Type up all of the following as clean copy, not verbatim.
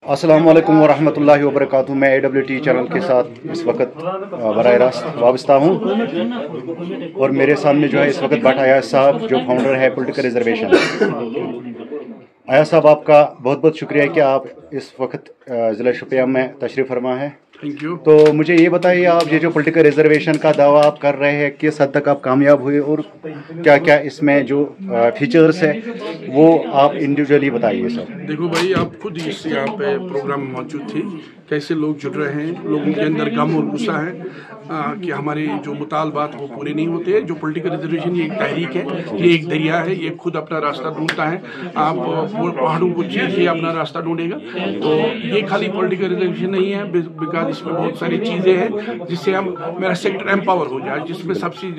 अस्सलाम वालेकुम वरहमतुल्लाहि वबरकातुहू। मैं AWT चैनल के साथ इस वक्त बराह रास्त वाबस्ता हूँ और मेरे सामने जो है इस वक्त भट्ट अयाज साहब जो फाउंडर है पॉलिटिकल रिजर्वेशन। अयाज साहब, आपका बहुत बहुत शुक्रिया कि आप इस वक्त ज़िला शोपियां में तशरीफ़ फरमा है। Thank you. तो मुझे ये बताइए, आप ये जो पॉलिटिकल रिजर्वेशन का दावा आप कर रहे हैं किस हद तक आप कामयाब हुए और क्या क्या इसमें जो फीचर्स है वो आप इंडिविजुअली बताइए सर। देखो भाई, आप खुद इस यहाँ पे प्रोग्राम में मौजूद थे, कैसे लोग जुड़ रहे हैं, लोगों के अंदर गम और गुस्सा है कि हमारे जो मुतालबात वो पूरे नहीं होते। जो पॉलिटिकल रिजर्वेशन ये एक तहरीक है, ये एक दरिया है, ये खुद अपना रास्ता ढूंढता है। आप पहाड़ों को चीर के अपना रास्ता ढूंढेगा। तो ये खाली पॉलिटिकल रिजर्वेशन नहीं है, बिकॉज इसमें बहुत सारी चीज़ें हैं जिससे हम मेरा सेक्टर एम्पावर हो जाए, जिसमें सबसे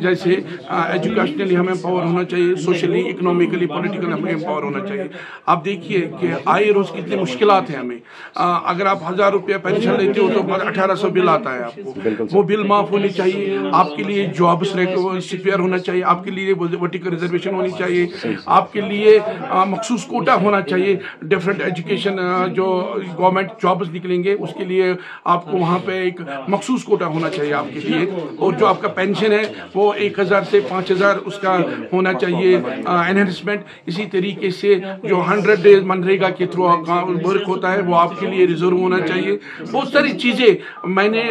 जैसे एजुकेशनली हमें एम्पावर होना चाहिए, सोशली, इकोनॉमिकली, पॉलिटिकली हमें एम्पावर होना चाहिए। आप देखिए कि आए रोज़ कितनी मुश्किलात हैं हमें। अगर आप 1000 रुपया पेंशन लेते हो तो 1800 बिल आता है आपको। वो बिल माफ होनी चाहिए। आपके लिए जॉब्स सिक्योर होना चाहिए, आपके लिए वर्टिकल रिजर्वेशन होनी चाहिए, आपके लिए मखसूस कोटा होना चाहिए। डिफरेंट एजुकेशन जो गवर्नमेंट जॉब्स निकलेंगे उसके लिए आपको वहाँ पे एक मखसूस कोटा होना चाहिए आपके लिए। और जो आपका पेंशन है वो 1000 से 5000 उसका होना चाहिए एनहेंसमेंट। इसी तरीके से जो 100 डेज मनरेगा के थ्रू वर्क होता है वो आपके लिए रिजर्व होना चाहिए। बहुत सारी चीज़ें मैंने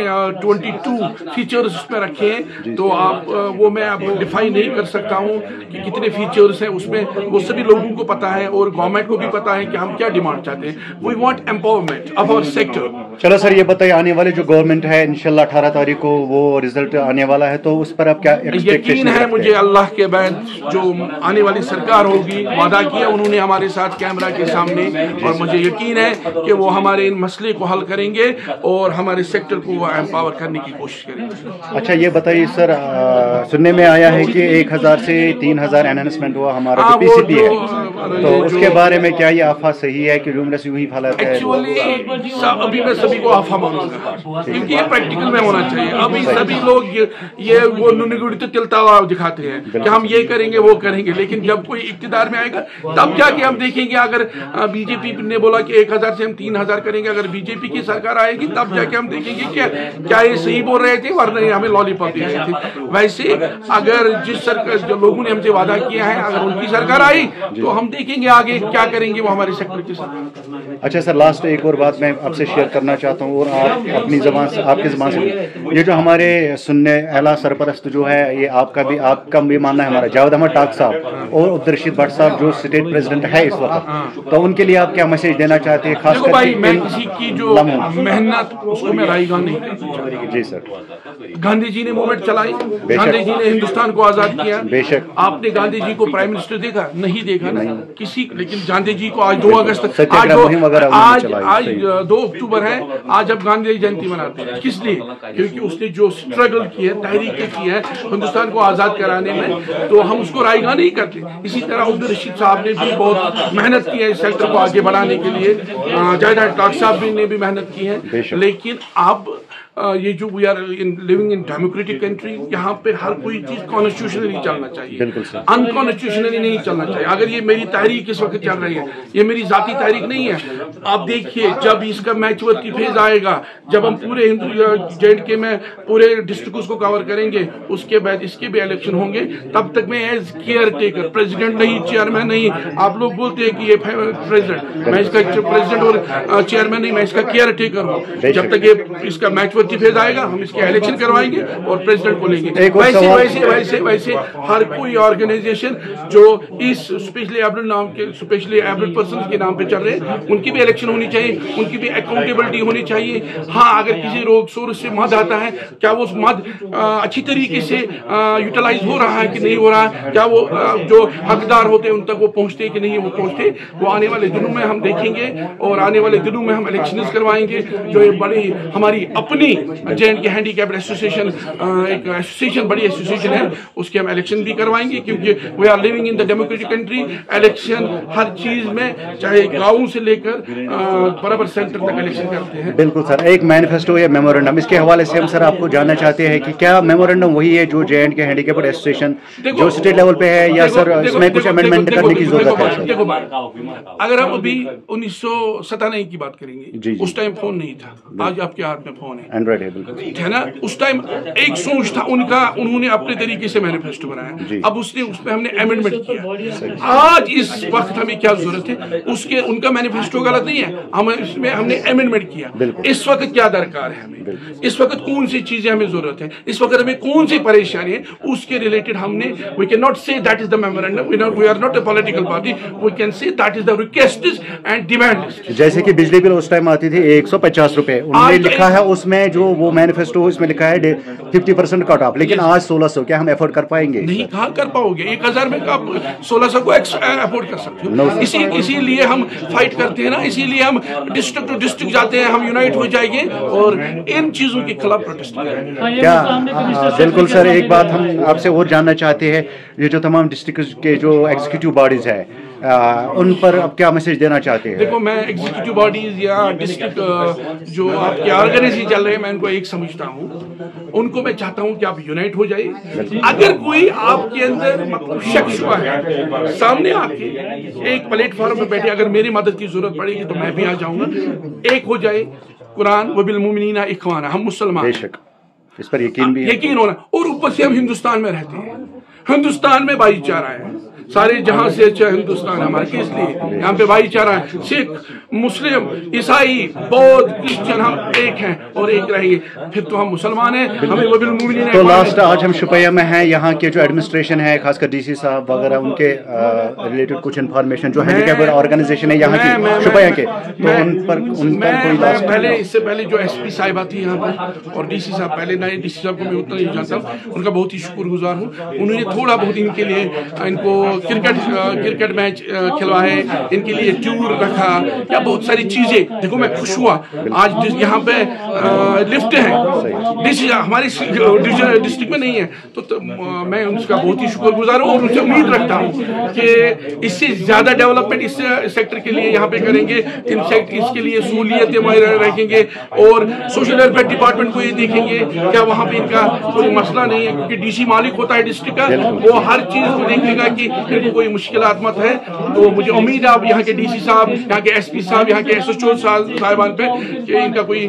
22 फीचर्स उसमें रखे हैं। तो आप वो मैं अब डिफाइन नहीं कर सकता हूँ कि कितने फीचर्स हैं उसमें। वो सभी लोगों को पता है और गवर्नमेंट को भी पता है कि हम क्या डिमांड चाहते हैं। We want empowerment of our sector. चलो सर, ये बताइए, आने वाले जो गवर्नमेंट है इंशाल्लाह 18 तारीख को वो रिजल्ट आने वाला है, तो उस पर आप क्या यकीन है मुझे अल्लाह के बाद जो आने वाली सरकार होगी, वादा किया उन्होंने हमारे साथ कैमरा के सामने, और मुझे यकीन है कि वो हमारे इन मसले को हल करेंगे और हमारे सेक्टर को एम्पावर करने की कोशिश करेंगे। अच्छा, ये बताइए सर, सुनने में आया है कि 1000 से 3000 एनहांसमेंट हुआ हमारा जो PCP है, तो उसके बारे में क्या ये अफवाह सही है कि रूमलेस यूं ही फैलाते हैं? एक्चुअली अभी मैं सभी को अफवाह मानूंगा क्योंकि ये प्रैक्टिकल में होना चाहिए। अभी सभी लोग ये वो नुनिगुड़ी तिलता दिखाते हैं कि हम ये करेंगे वो करेंगे, लेकिन जब कोई इक्तिदार में आएगा तब जाके हम देखेंगे। अगर बीजेपी ने बोला कि 1000 से हम 3000 करेंगे, अगर बीजेपी की सरकार आएगी तब जाके हम देखेंगे क्या ये सही बोल रहे थे वरना हमें लॉलीपॉप दे रहे थे। वैसे अगर जिस सरकार जो लोगों ने हमसे वादा किया है, अगर उनकी सरकार आई तो हम देखेंगे आगे क्या करेंगे वो हमारे सेक्टर के साथ। अच्छा सर, लास्ट एक और बात मैं आपसे शेयर करना चाहता हूँ और आप अपनी ज़बान से, आपकी ज़बान से, ये जो हमारे सुन्ने अहला सरपरस्त जो है, ये आपका भी मानना है, हमारा जावेद अहमद टाक साहब और अब्दुलरशीद भट्ट साहब जो स्टेट प्रेसिडेंट है इस वक्त, तो उनके लिए आप क्या मैसेज देना चाहते हैं? खास भाई, मैं किसी की जो मेहनत उसको मैं राईगान नहीं करता। जी सर, गांधी जी ने मूवमेंट चलाई, गांधी जी ने हिंदुस्तान को आजाद किया। बेशक आपने गांधी जी को प्राइम मिनिस्टर देखा? नहीं देखा ना किसी। लेकिन गांधी जी को आज 2 अगस्त आज 2 अक्टूबर है, आज अब गांधी जयंती मनाते हैं। किस लिए? क्योंकि उसने जो स्ट्रगल की है, तहरीकें की है हिंदुस्तान को आजाद कराने में, तो हम उसको रायगा नहीं करते। इसी तरह अब्दुलरशीद साहब ने भी बहुत मेहनत की है इस सेक्टर को आगे बढ़ाने के लिए। जावेद अहमद टाक साहब ने भी मेहनत की है। लेकिन अब ये जो we are living in democratic country, यहाँ पे हर कोई चीज कॉन्स्टिट्यूशनली चलना चाहिए, अनकॉन्स्टिट्यूशनली नहीं चलना चाहिए। अगर ये मेरी तहरीक इस वक्त चल रही है, ये मेरी जाती तहरीक नहीं है। आप देखिए जब इसका मैचवर्क की फेज आएगा, जब हम पूरे JNK में पूरे डिस्ट्रिक्ट को कवर करेंगे, उसके बाद इसके भी इलेक्शन होंगे, तब तक मैं एज केयर टेकर, प्रेसिडेंट नहीं, चेयरमैन नहीं। आप लोग बोलते हैं कि ये प्रेसिडेंट, मैं इसका प्रेसिडेंट और चेयरमैन नहीं, मैं इसका केयर टेकर हूँ। जब तक ये इसका मैचवर्क की फेज आएगा हम इसके इलेक्शन करवाएंगे और प्रेसिडेंट को लेंगे। वैसे वैसे वैसे वैसे हर कोई ऑर्गेनाइजेशन जो इस स्पेशली एबल्ड पर्सन्स के नाम पे चल रहे हैं, उनकी भी इलेक्शन होनी चाहिए, उनकी भी अकाउंटेबिलिटी होनी चाहिए। हाँ, अगर किसी रोग सोर्स से मद आता है, क्या वो मद अच्छी तरीके से यूटिलाइज हो रहा है कि नहीं हो रहा है, क्या वो जो हकदार होते हैं उन तक वो पहुंचते कि नहीं वो पहुंचते, वो आने वाले दिनों में हम देखेंगे। और आने वाले दिनों में हम इलेक्शन करवाएंगे जो ये बड़ी हमारी अपनी नहीं, जे.एंड.के हैंडीकैप्ड एसोसिएशन एक एसोसिएशन, बड़ी एसोसिएशन है, उसके हम इलेक्शन भी करवाएंगे, क्योंकि we are living in the democratic country. Election हर चीज में, चाहे गाँव से लेकर बराबर सेंटर तक इलेक्शन करते हैं। बिल्कुल सर, एक मैनिफेस्टो या मेमोरेंडम, इसके हवाले से हम सर आपको जानना चाहते हैं कि क्या मेमोरेंडम वही है जो जे.एंड.के हैंडीकैप्ड एसोसिएशन जो स्टेट लेवल पे है, या सर इसमें कुछ अमेंडमेंट करने की जरूरत है? देखो, अगर हम अभी 1997 की बात करेंगे, उस टाइम फोन नहीं था, आज आपके हाथ में फोन है, एंड्रॉइड है, बिल्कुल है ना। उस टाइम एक सोच था उनका, उन्होंने अपने तरीके से मैनिफेस्टो बनाया, अब उसमें हमने अमेंडमेंट किया। आज इस वक्त हमें क्या जरूरत है, उसके उनका मैनिफेस्टो गलत नहीं है, हमने अमेंडमेंट किया। इस वक्त क्या दरकार है हमें, इस वक्त कौन सी चीजें हमें जरूरत है, इस वक्त हमें कौन सी परेशानी है, उसके रिलेटेड हमने, we can not say that is the memorandum, we are not a political party, we can say that is the request and demand. जैसे कि बिजली बिल उस टाइम आती थी 150 रुपए, उन्होंने लिखा है उसमें, जो वो मैनिफेस्टो इसमें लिखा है 50% कट ऑफ, लेकिन आज 1600, क्या हम अफोर्ड कर पाएंगे? नहीं, कहाँ कर पाओगे, 1000 में आप 1600 को अफोर्ड कर सकते हो। इसीलिए हम फाइट करते हैं ना, इसीलिए हम डिस्ट्रिक्ट टू डिस्ट्रिक्ट जाते हैं, हम यूनाइट हो जाएंगे और इन चीजों के खिलाफ प्रोटेस्ट करेंगे। क्या बिल्कुल सर, एक बात हम आपसे और जानना चाहते हैं, ये जो तमाम डिस्ट्रिक्ट के जो एग्जीक्यूटिव बॉडीज है, उन पर अब क्या मैसेज देना चाहते हैं? देखो, मैं एग्जीक्यूटिव बॉडीज या डिस्ट्रिक्ट जो आपके ऑर्गेनाइजेशन चल रहे हैं, मैं उनको एक समझता हूँ, उनको मैं चाहता हूँ कि आप यूनाइट हो जाइए। अगर कोई आपके अंदर मतलब शक शुबा है, सामने आके एक प्लेटफॉर्म पे बैठे, अगर मेरी मदद की जरूरत पड़ेगी तो मैं भी आ जाऊंगा। एक हो जाए, कुरान वबिल मुमिनीना इख्वाना, हम मुसलमान, बेशक इस पर यकीन भी है, यकीन होना, और ऊपर से हम हिंदुस्तान में रहते हैं, हिंदुस्तान में भाईचारा है, सारे जहां से अच्छा हिंदुस्तान हमारे, इसलिए यहाँ पे भाईचारा है। सिख, मुस्लिम, ईसाई, बौद्ध, क्रिश्चियन, हम एक हैं और एक रहेंगे, फिर तो हम मुसलमान हैं। हमें वबिल मुमिनीन। तो लास्ट आज हम शुपैया में हैं, यहाँ के जो एडमिनिस्ट्रेशन है, खासकर डीसी साहब वगैरह, उनके रिलेटेड कुछ इन्फॉर्मेशन जो हैंडीकैप्ड ऑर्गेनाइजेशन है यहाँ की शुपैया के, तो उन पर कोई लास्ट? पहले, इससे पहले जो एसपी साहिबा थी यहाँ पर और डीसी साहब, पहले नए डीसी साहब को मैं उतना नहीं जानता हूँ, उनका बहुत ही शुक्रगुजार हूँ। उन्होंने थोड़ा बहुत इनके लिए, इनको क्रिकेट मैच खिलवाए, इनके लिए टूर रखा, या बहुत सारी चीजें। देखो, मैं खुश हुआ, आज यहाँ पे लिफ्ट है, डीसी हमारे डिस्ट्रिक्ट में नहीं है, तो मैं उनका बहुत ही शुक्रगुजार हूँ और उनसे उम्मीद रखता हूँ कि इससे ज्यादा डेवलपमेंट इस सेक्टर के लिए यहाँ पे करेंगे, इसके लिए सहूलियतें रखेंगे और सोशल वेलफेयर डिपार्टमेंट को ये देखेंगे क्या वहाँ पे इनका कोई मसला नहीं है, क्योंकि डीसी मालिक होता है डिस्ट्रिक्ट का, वो हर चीज को देखेगा कि इनको कोई मुश्किलात मत है। तो मुझे उम्मीद है आप यहाँ के डीसी साहब, यहाँ के एसपी साहब, यहाँ के एसएचओ साहिबान पे कि इनका कोई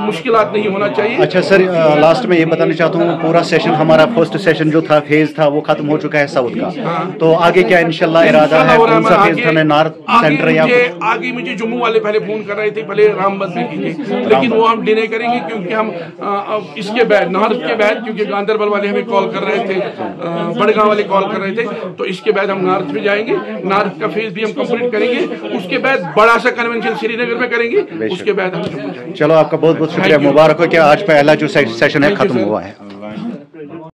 मुश्किलात नहीं होना चाहिए। अच्छा सर, लास्ट में ये बताना चाहता हूँ, पूरा सेशन हमारा फर्स्ट सेशन जो था, फेज था, वो खत्म हो चुका है साउथ का, तो आगे क्या इंशाल्लाह इरादा है? कौन सा फेज था? नॉर्थ, सेंटर या आगे? मुझे जम्मू वाले पहले फोन कर रहे थे, पहले रामबन में कीजिए, लेकिन वो हम डिले करेंगे, क्योंकि हम इसके बाद, नॉर्थ के बाद, क्योंकि गांधरबल वाले हमें कॉल कर रहे थे, बड़गांव वाले कॉल कर रहे थे, तो इसके बाद हम नॉर्थ में जाएंगे, नॉर्थ का फेज भी हम कंप्लीट करेंगे, उसके बाद बड़ा सा कन्वेंशन श्रीनगर में करेंगे, उसके बाद हम जम्मू जाएंगे। चलो, आपका बहुत बहुत शुक्रिया, मुबारक हो कि आज पहला जो सेशन है खत्म हुआ है।